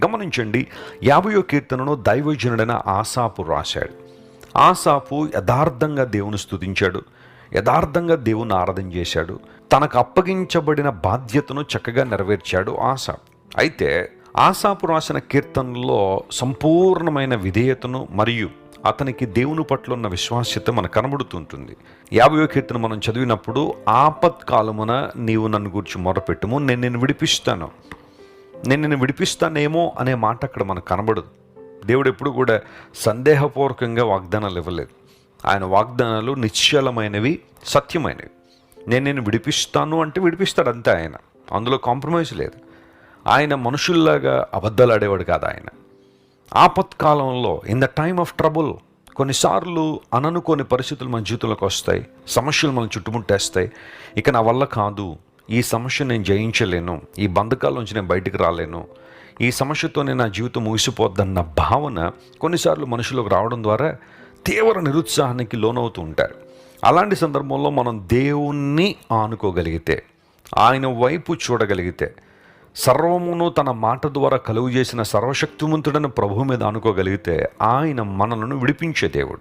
గమనించండి, 50వ కీర్తనను దైవజనుడైన ఆసాపు రాశాడు. ఆసాపు యథార్థంగా దేవుని స్తుతించాడు, యథార్థంగా దేవుని ఆరాధన చేశాడు, తనకు అప్పగించబడిన బాధ్యతను చక్కగా నెరవేర్చాడు ఆసాపు. అయితే ఆసాపు రాసిన కీర్తనలో సంపూర్ణమైన విధేయతను మరియు అతనికి దేవుని పట్ల ఉన్న విశ్వాస్యత మనకు కనబడుతుంటుంది. 50వ కీర్తన మనం చదివినప్పుడు, ఆపత్కాలమున నీవు నన్ను గురించి మొరపెట్టుము, నేను నిన్ను విడిపిస్తాను, నేను నిన్ను విడిపిస్తానేమో అనే మాట అక్కడ మనకు కనబడదు. దేవుడు ఎప్పుడు కూడా సందేహపూర్వకంగా వాగ్దానాలు ఇవ్వలేదు. ఆయన వాగ్దానాలు నిశ్చలమైనవి, సత్యమైనవి. నేను నిన్ను విడిపిస్తాను అంటే విడిపిస్తాడు అంతే. ఆయన అందులో కాంప్రమైజ్ లేదు. ఆయన మనుషుల్లాగా అబద్ధాలు ఆడేవాడు కాదు. ఆయన ఆపత్కాలంలో, in the time of trouble, కొన్నిసార్లు అననుకోని పరిస్థితులు మన జీవితంలోకి వస్తాయి, సమస్యలు మనం చుట్టుముట్టేస్తాయి. ఇక నా వల్ల కాదు, ఈ సమస్య నేను జయించలేను, ఈ బంధకాల నుంచి నేను బయటికి రాలేను, ఈ సమస్యతోనే నా జీవితం ముగిసిపోద్దన్న భావన కొన్నిసార్లు మనుషులకు రావడం ద్వారా తీవ్ర నిరుత్సాహానికి లోనవుతూ ఉంటారు. అలాంటి సందర్భంలో మనం దేవుణ్ణి ఆనుకోగలిగితే, ఆయన వైపు చూడగలిగితే, సర్వమును తన మాట ద్వారా కలుగు చేసిన సర్వశక్తిమంతుడైన ప్రభువు మీద ఆనుకోగలిగితే, ఆయన మనలను విడిపించే దేవుడు.